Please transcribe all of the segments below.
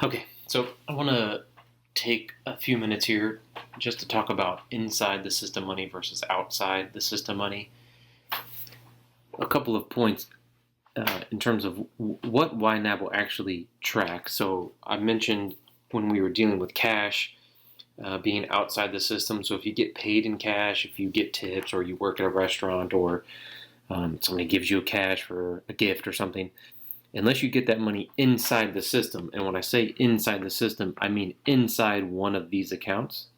Okay, so I want to take a few minutes here just to talk about inside the system money versus outside the system money. A couple of points in terms of what YNAB will actually track. So I mentioned when we were dealing with cash being outside the system. So if you get paid in cash, if you get tips, or you work at a restaurant, or somebody gives you cash for a gift or something, unless you get that money inside the system, and when I say inside the system, I mean inside one of these accounts,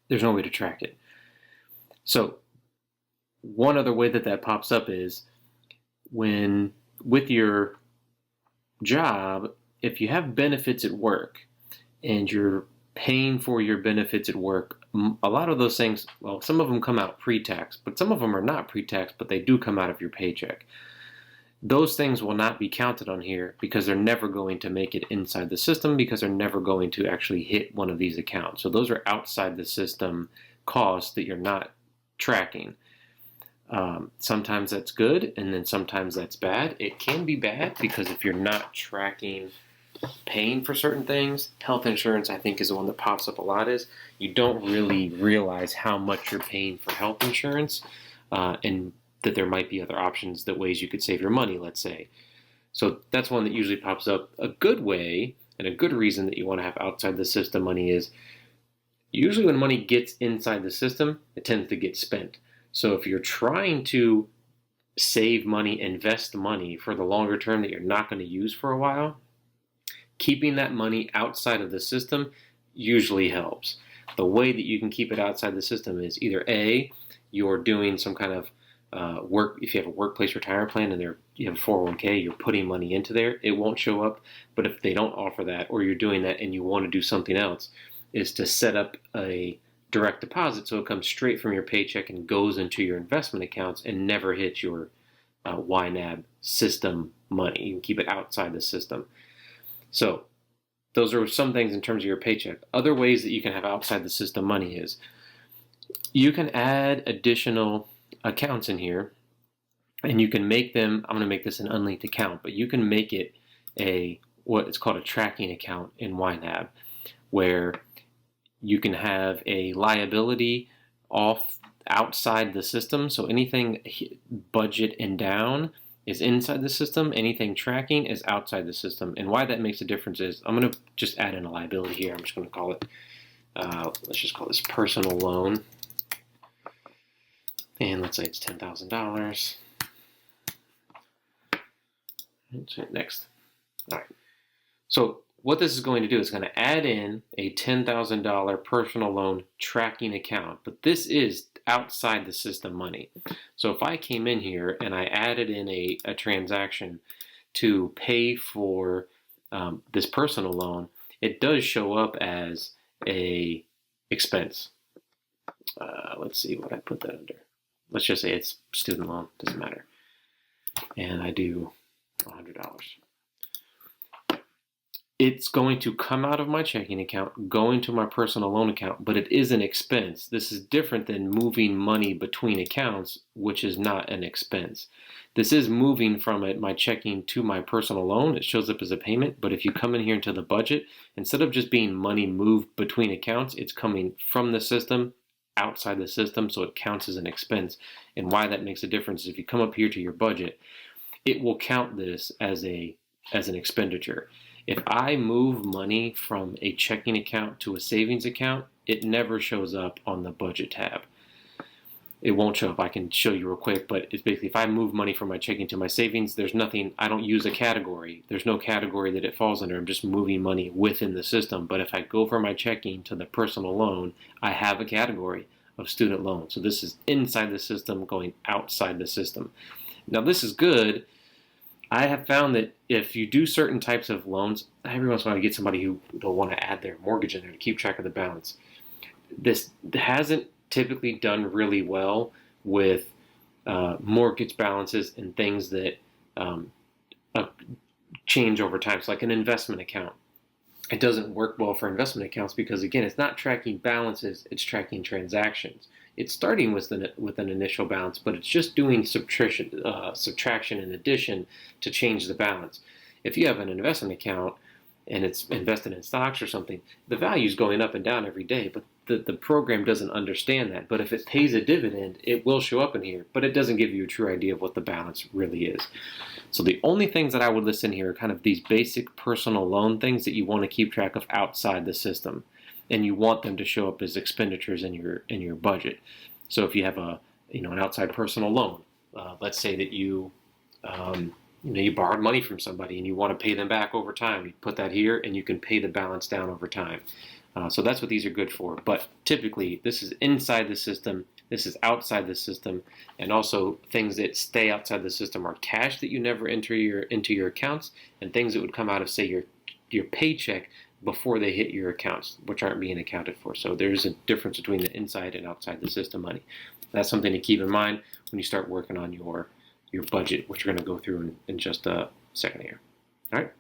there's no way to track it. So one other way that pops up is when with your job, if you have benefits at work and you're paying for your benefits at work, a lot of those things, well, some of them come out pre-tax, but some of them are not pre-tax, but they do come out of your paycheck. Those things will not be counted on here because they're never going to make it inside the system, because they're never going to actually hit one of these accounts. So those are outside the system costs that you're not tracking. Sometimes that's good, and then sometimes that's bad. It can be bad because if you're not tracking paying for certain things, health insurance I think is the one that pops up a lot, is you don't really realize how much you're paying for health insurance, and that there might be other options, that ways you could save your money, let's say. So that's one that usually pops up. A good way and a good reason that you want to have outside the system money is usually when money gets inside the system, it tends to get spent. So if you're trying to save money, invest money for the longer term that you're not going to use for a while, keeping that money outside of the system usually helps. The way that you can keep it outside the system is either A, you're doing some kind of work. If you have a workplace retirement plan and you have a 401k, you're putting money into there, it won't show up. But if they don't offer that, or you're doing that and you want to do something else, is to set up a direct deposit so it comes straight from your paycheck and goes into your investment accounts and never hits your YNAB system money. You can keep it outside the system. So those are some things in terms of your paycheck. Other ways that you can have outside the system money is you can add additional accounts in here, and you can make them, I'm going to make this an unlinked account, but you can make it what it's called a tracking account in YNAB, where you can have a liability off outside the system. So anything budget and down is inside the system. Anything tracking is outside the system. And why that makes a difference is, I'm going to just add in a liability here. I'm just going to call it, let's just call this personal loan. And let's say it's $10,000. Next. All right. So what this is going to do is going to add in a $10,000 personal loan tracking account, but this is outside the system money. So if I came in here and I added in a transaction to pay for this personal loan, it does show up as a expense. Let's see what I put that under. Let's just say it's student loan, doesn't matter. And I do $100. It's going to come out of my checking account, go into my personal loan account, but it is an expense. This is different than moving money between accounts, which is not an expense. This is moving from my checking to my personal loan. It shows up as a payment, but if you come in here into the budget, instead of just being money moved between accounts, it's coming from the system, outside the system, so it counts as an expense. And why that makes a difference is if you come up here to your budget, it will count this as an expenditure. If I move money from a checking account to a savings account, it never shows up on the budget tab. It won't show up. I can show you real quick, but it's basically if I move money from my checking to my savings, there's nothing, I don't use a category. There's no category that it falls under. I'm just moving money within the system. But if I go from my checking to the personal loan, I have a category of student loan. So this is inside the system going outside the system. Now this is good. I have found that if you do certain types of loans, every once in a while you get somebody who will want to add their mortgage in there to keep track of the balance. This hasn't typically done really well with mortgage balances and things that change over time. So like an investment account. It doesn't work well for investment accounts because, again, it's not tracking balances, it's tracking transactions. It's starting with an initial balance, but it's just doing subtraction and addition to change the balance. If you have an investment account and it's invested in stocks or something, the value is going up and down every day, but the program doesn't understand that. But if it pays a dividend, it will show up in here, but it doesn't give you a true idea of what the balance really is. So the only things that I would list in here are kind of these basic personal loan things that you want to keep track of outside the system, and you want them to show up as expenditures in your budget. So if you have an outside personal loan, let's say that you borrowed money from somebody and you want to pay them back over time, you put that here and you can pay the balance down over time. So that's what these are good for. But typically, this is inside the system, this is outside the system, and also things that stay outside the system are cash that you never enter into your accounts, and things that would come out of, say, your paycheck before they hit your accounts, which aren't being accounted for. So there's a difference between the inside and outside the system money. That's something to keep in mind when you start working on your budget, which we're going to go through in just a second here. All right.